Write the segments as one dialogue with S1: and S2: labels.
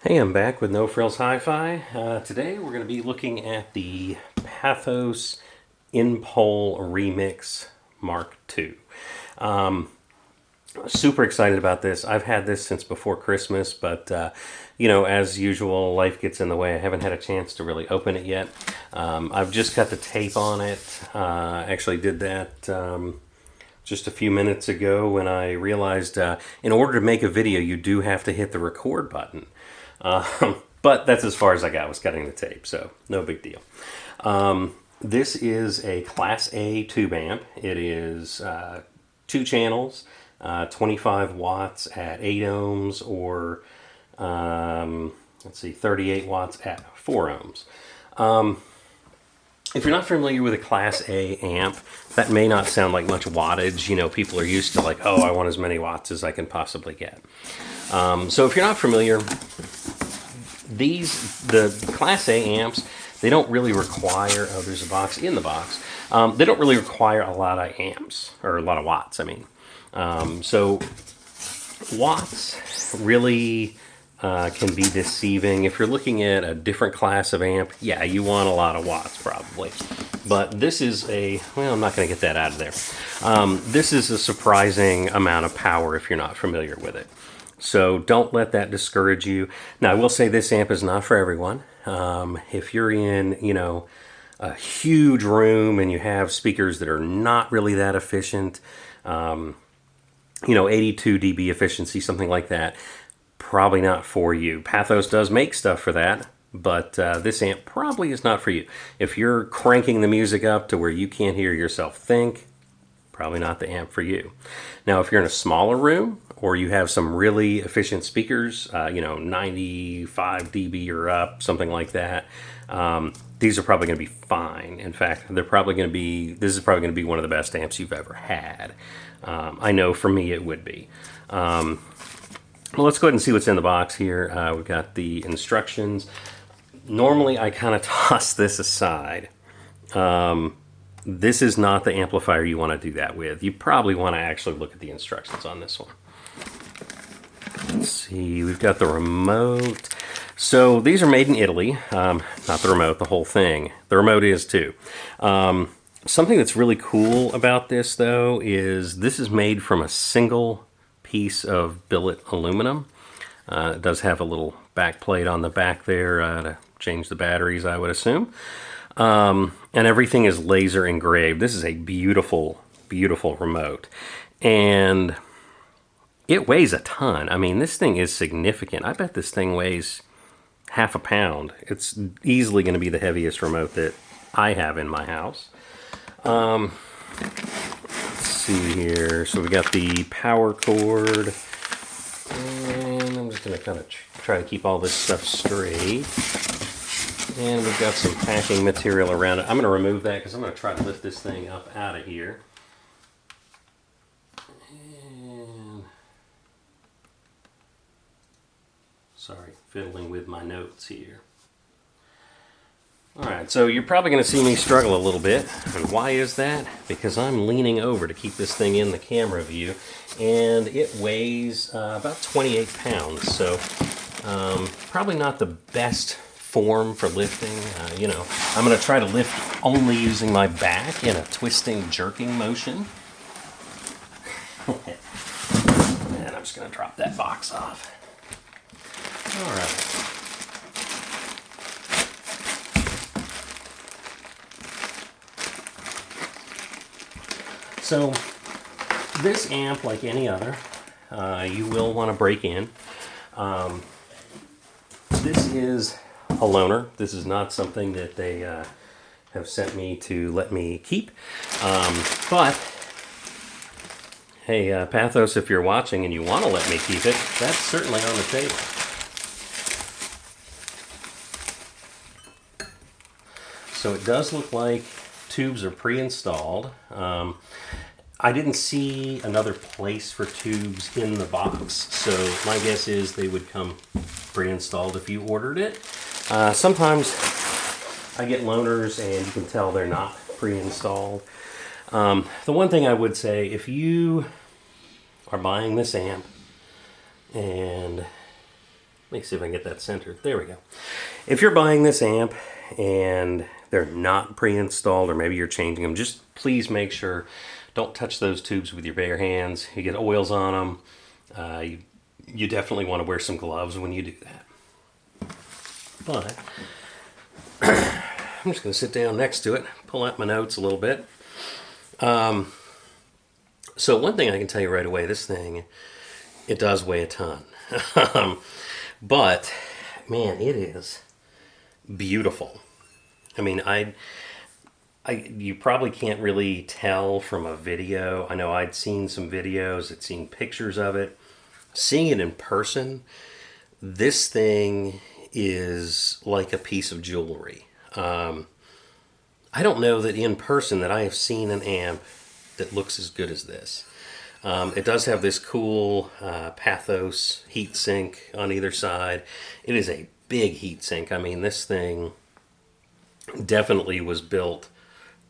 S1: Hey, I'm back with No Frills Hi-Fi. Today we're going to be looking at the Pathos InPoLRemix MkII. Super excited about this. I've had this since before Christmas, but as usual, life gets in the way. I haven't had a chance to really open it yet. I've just got the tape on it. Actually did that just a few minutes ago when I realized in order to make a video, you do have to hit the record button. But that's as far as I got, was cutting the tape, so no big deal. This is a Class A tube amp. It is 2 channels, 25 watts at 8 ohms, or 38 watts at 4 ohms. If you're not familiar with a Class A amp, that may not sound like much wattage. You know, people are used to like, oh, I want as many watts as I can possibly get. So if you're not familiar, the Class A amps, they don't really require, oh, there's a box in the box. They don't really require a lot of amps, or a lot of watts, I mean. So watts really can be deceiving. If you're looking at a different class of amp, yeah, you want a lot of watts probably. But this is well, I'm not going to get that out of there. This is a surprising amount of power if you're not familiar with it. So don't let that discourage you. Now, I will say this amp is not for everyone. If you're in, a huge room and you have speakers that are not really that efficient, 82 dB efficiency, something like that, probably not for you. Pathos does make stuff for that, but this amp probably is not for you. If you're cranking the music up to where you can't hear yourself think, probably not the amp for you. Now, if you're in a smaller room or you have some really efficient speakers, 95 dB or up, something like that, these are probably going to be fine. In fact, this is probably going to be one of the best amps you've ever had. I know for me it would be. Well, let's go ahead and see what's in the box here. We've got the instructions. Normally, I kind of toss this aside. This is not the amplifier you want to do that with. You probably want to actually look at the instructions on this one. Let's see, we've got the remote. So these are made in Italy. Not the remote, the whole thing. The remote is too. Something that's really cool about this, though, is this is made from a single piece of billet aluminum. It does have a little back plate on the back there to change the batteries, I would assume. And everything is laser engraved. This is a beautiful, beautiful remote. And it weighs a ton. I mean, this thing is significant. I bet this thing weighs half a pound. It's easily going to be the heaviest remote that I have in my house. Let's see here. So we got the power cord. And I'm just going to kind of try to keep all this stuff straight. And we've got some packing material around it. I'm going to remove that because I'm going to try to lift this thing up out of here. And sorry, fiddling with my notes here. Alright, so you're probably going to see me struggle a little bit. And why is that? Because I'm leaning over to keep this thing in the camera view. And it weighs about 28 pounds. So probably not the best form for lifting. I'm going to try to lift only using my back in a twisting, jerking motion. And I'm just going to drop that box off. All right. So this amp, like any other, you will want to break in. This is a loaner. This is not something that they have sent me to let me keep. But, hey, Pathos, if you're watching and you want to let me keep it, that's certainly on the table. So it does look like tubes are pre-installed. I didn't see another place for tubes in the box, so my guess is they would come pre-installed if you ordered it. Sometimes I get loaners and you can tell they're not pre-installed. The one thing I would say, if you are buying this amp and Let me see if I can get that centered. There we go. If you're buying this amp and they're not pre-installed, or maybe you're changing them, just please make sure, don't touch those tubes with your bare hands. You get oils on them. You definitely want to wear some gloves when you do that. But I'm just going to sit down next to it, pull out my notes a little bit. So one thing I can tell you right away, this thing, it does weigh a ton. But, man, it is beautiful. I mean, you probably can't really tell from a video. I know I'd seen some videos, I'd seen pictures of it. Seeing it in person, this thing is like a piece of jewelry. I don't know that in person that I have seen an amp that looks as good as this. It does have this cool Pathos heatsink on either side. It is a big heatsink. I mean, this thing definitely was built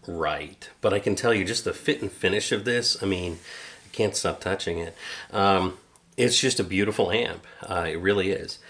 S1: right. But I can tell you just the fit and finish of this, I mean, I can't stop touching it. It's just a beautiful amp. It really is.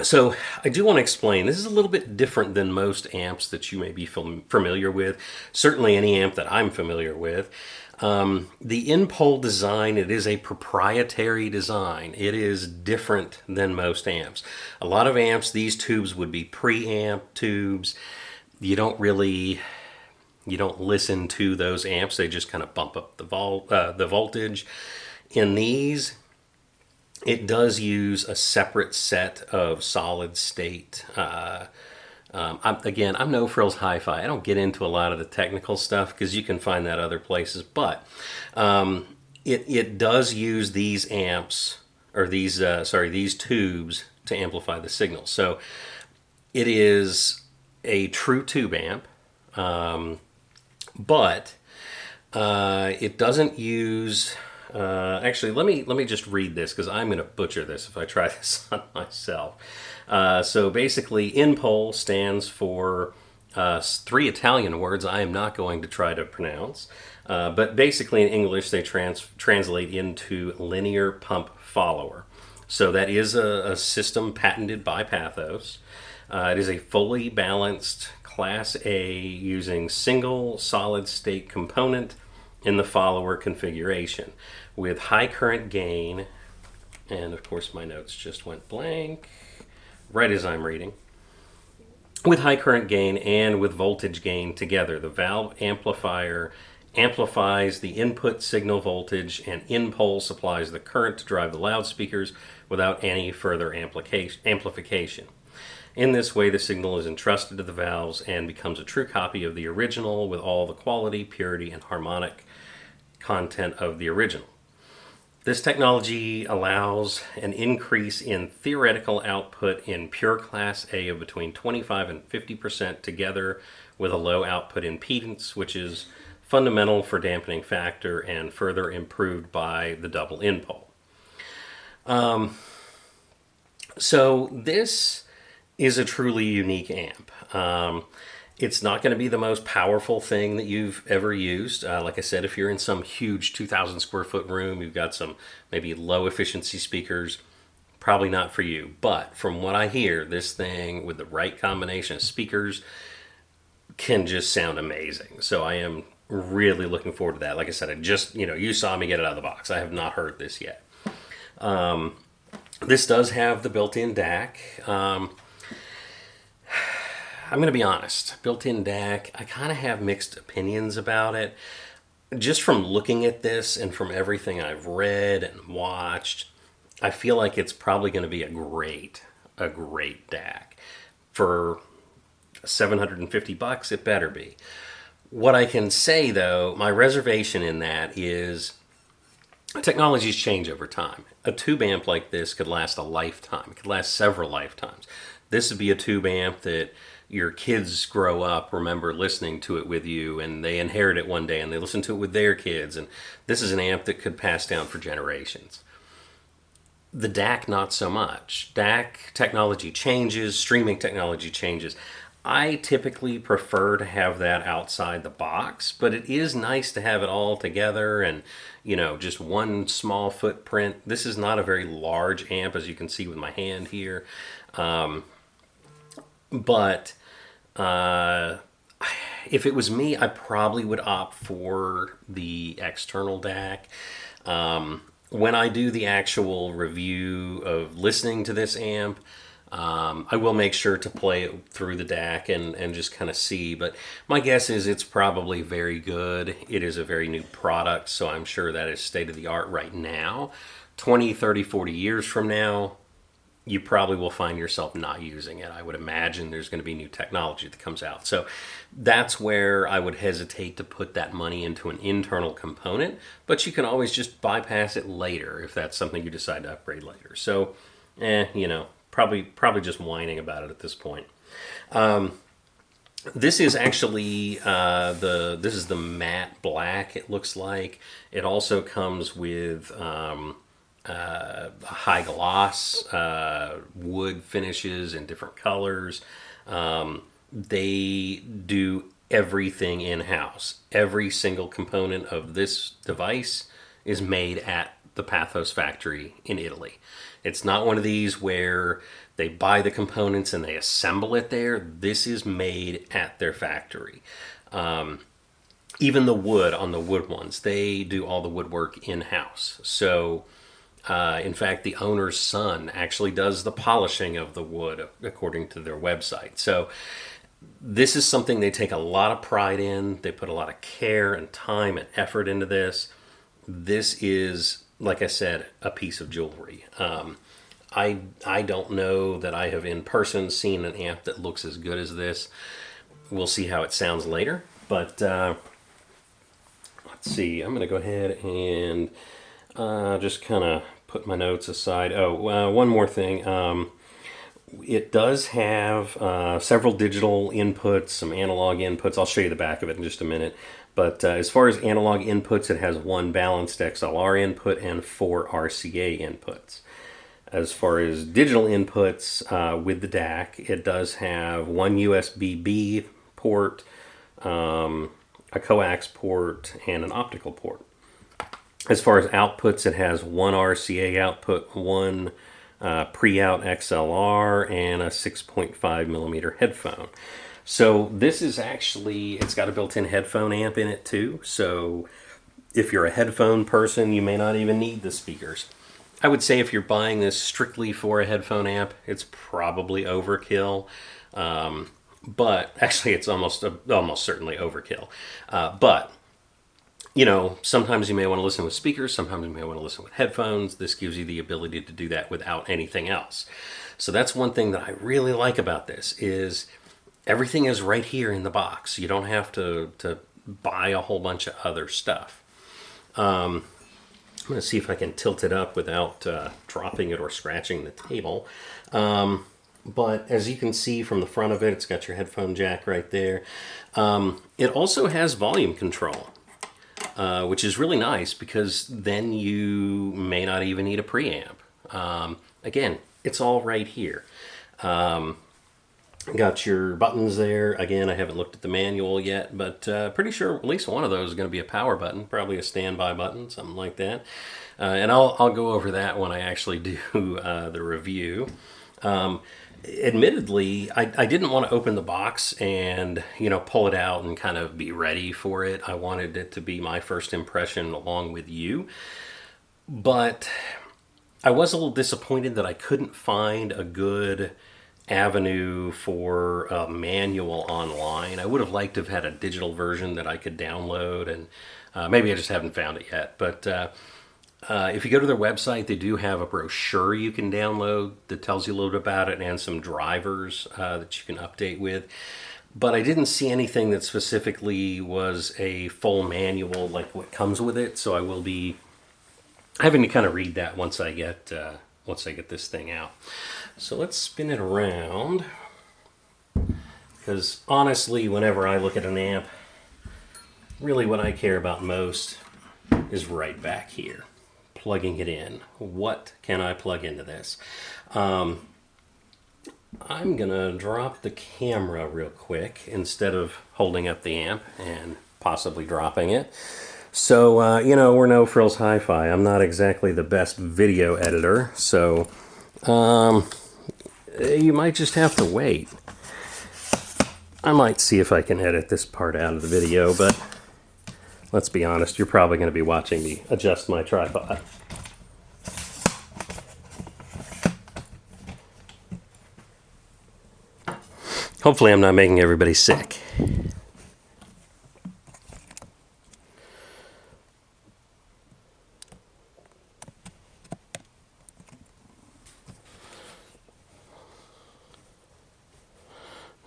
S1: So I do want to explain, this is a little bit different than most amps that you may be familiar with. Certainly any amp that I'm familiar with. The InPol design, it is a proprietary design. It is different than most amps. A lot of amps, these tubes would be preamp tubes. You don't listen to those amps. They just kind of bump up the voltage. In these, it does use a separate set of solid state. I'm no frills hi-fi. I don't get into a lot of the technical stuff because you can find that other places. But it does use these amps, or these tubes to amplify the signal. So it is a true tube amp, but it doesn't use. Actually, let me just read this because I'm going to butcher this if I try this on myself. So basically, InPol stands for 3 Italian words I am not going to try to pronounce. But basically in English, they translate into linear pump follower. So that is a system patented by Pathos. It is a fully balanced Class A using single solid state component in the follower configuration with high current gain, and of course my notes just went blank right as I'm reading. With high current gain and with voltage gain together, the valve amplifier amplifies the input signal voltage, and InPol supplies the current to drive the loudspeakers without any further amplification. In this way, the signal is entrusted to the valves and becomes a true copy of the original with all the quality, purity, and harmonic content of the original. This technology allows an increase in theoretical output in pure Class A of between 25 and 50% together with a low output impedance, which is fundamental for dampening factor and further improved by the double-InPol. So this is a truly unique amp. It's not going to be the most powerful thing that you've ever used. Like I said, if you're in some huge 2,000 square foot room, you've got some maybe low efficiency speakers, probably not for you. But from what I hear, this thing with the right combination of speakers can just sound amazing. So I am really looking forward to that. Like I said, you saw me get it out of the box. I have not heard this yet. This does have the built-in DAC. I'm going to be honest, built-in DAC, I kind of have mixed opinions about it. Just from looking at this and from everything I've read and watched, I feel like it's probably going to be a great DAC. For $750, it better be. What I can say, though, my reservation in that is technologies change over time. A tube amp like this could last a lifetime. It could last several lifetimes. This would be a tube amp that your kids grow up, remember listening to it with you, and they inherit it one day and they listen to it with their kids. And this is an amp that could pass down for generations. The DAC, not so much. DAC technology changes, streaming technology changes. I typically prefer to have that outside the box, but it is nice to have it all together and, you know, just one small footprint. This is not a very large amp, as you can see with my hand here. But if it was me, I probably would opt for the external DAC. When I do the actual review of listening to this amp, I will make sure to play it through the DAC and just kind of see. But my guess is it's probably very good. It is a very new product, so I'm sure that is state of the art right now. 20, 30, 40 years from now, you probably will find yourself not using it. I would imagine there's going to be new technology that comes out. So that's where I would hesitate to put that money into an internal component, but you can always just bypass it later if that's something you decide to upgrade later. So, you know, probably just whining about it at this point. This is actually this is the matte black, it looks like. It also comes with high gloss wood finishes in different colors. They do everything in-house. Every single component of this device is made at the Pathos factory in Italy. It's not one of these where they buy the components and they assemble it there. This is made at their factory. Even the wood on the wood ones, they do all the woodwork in-house. So in fact, the owner's son actually does the polishing of the wood, according to their website. So this is something they take a lot of pride in. They put a lot of care and time and effort into this. This is, like I said, a piece of jewelry. I don't know that I have in person seen an amp that looks as good as this. We'll see how it sounds later. But let's see. I'm going to go ahead and just kind of put my notes aside. Oh, one more thing. It does have several digital inputs, some analog inputs. I'll show you the back of it in just a minute. But as far as analog inputs, it has one balanced XLR input and 4 RCA inputs. As far as digital inputs with the DAC, it does have one USB-B port, a coax port, and an optical port. As far as outputs, it has one RCA output, one pre-out XLR, and a 6.5 millimeter headphone. So this is actually, it's got a built-in headphone amp in it too. So if you're a headphone person, you may not even need the speakers. I would say if you're buying this strictly for a headphone amp, it's probably overkill. But actually, it's almost certainly overkill. But you know, sometimes you may want to listen with speakers, sometimes you may want to listen with headphones. This gives you the ability to do that without anything else. So that's one thing that I really like about this is everything is right here in the box. You don't have to buy a whole bunch of other stuff. I'm going to see if I can tilt it up without dropping it or scratching the table. But as you can see from the front of it, it's got your headphone jack right there. It also has volume control. Which is really nice because then you may not even need a preamp. Again, it's all right here. Got your buttons there. Again, I haven't looked at the manual yet, but pretty sure at least one of those is going to be a power button, probably a standby button, something like that. And I'll go over that when I actually do the review. Admittedly, I didn't want to open the box and, you know, pull it out and kind of be ready for it. I wanted it to be my first impression along with you. But I was a little disappointed that I couldn't find a good avenue for a manual online. I would have liked to have had a digital version that I could download, and maybe I just haven't found it yet. But if you go to their website, they do have a brochure you can download that tells you a little bit about it and some drivers that you can update with. But I didn't see anything that specifically was a full manual like what comes with it, so I will be having to kind of read that once I get this thing out. So let's spin it around, because honestly, whenever I look at an amp, really what I care about most is right back here. Plugging it in. What can I plug into this? I'm gonna drop the camera real quick instead of holding up the amp and possibly dropping it. So, you know, we're No Frills Hi-Fi. I'm not exactly the best video editor, so you might just have to wait. I might see if I can edit this part out of the video, but let's be honest, you're probably going to be watching me adjust my tripod. Hopefully I'm not making everybody sick.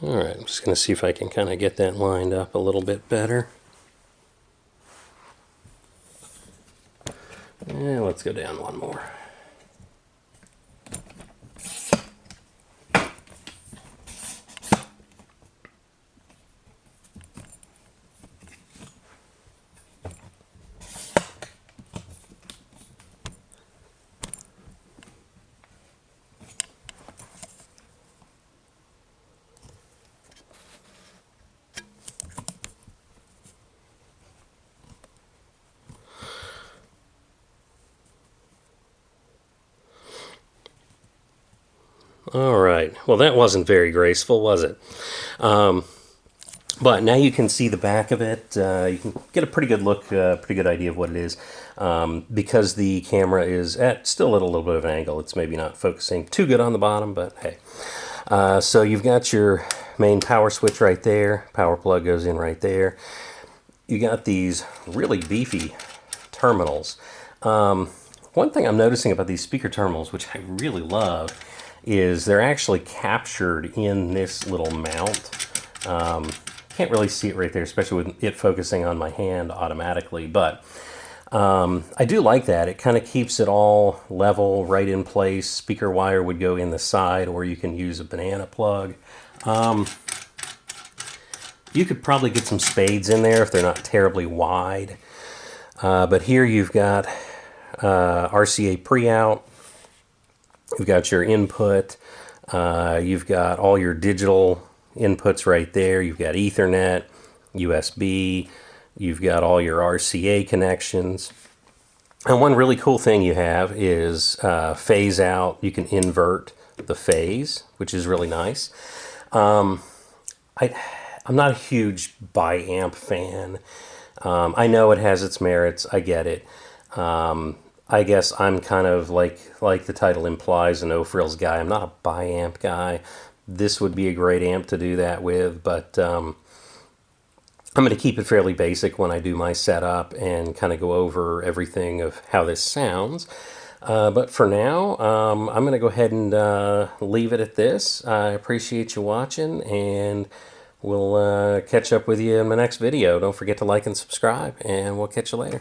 S1: Alright, I'm just going to see if I can kind of get that lined up a little bit better. And let's go down one more. All right. Well, that wasn't very graceful, was it? But now you can see the back of it. You can get a pretty good look, pretty good idea of what it is. Because the camera is still at a little bit of an angle, it's maybe not focusing too good on the bottom, but hey. So you've got your main power switch right there. Power plug goes in right there. You got these really beefy terminals. One thing I'm noticing about these speaker terminals, which I really love, is they're actually captured in this little mount. Can't really see it right there, especially with it focusing on my hand automatically, but I do like that. It kind of keeps it all level, right in place. Speaker wire would go in the side, or you can use a banana plug. You could probably get some spades in there if they're not terribly wide. But here you've got RCA pre-out. You've got your input. You've got all your digital inputs right there. You've got Ethernet, USB. You've got all your RCA connections. And one really cool thing you have is phase out. You can invert the phase, which is really nice. I'm not a huge bi-amp fan. I know it has its merits. I get it. I guess I'm kind of like the title implies, a no frills guy. I'm not a bi-amp guy. This would be a great amp to do that with, but I'm going to keep it fairly basic when I do my setup and kind of go over everything of how this sounds. But for now, I'm going to go ahead and leave it at this. I appreciate you watching, and we'll catch up with you in my next video. Don't forget to like and subscribe, and we'll catch you later.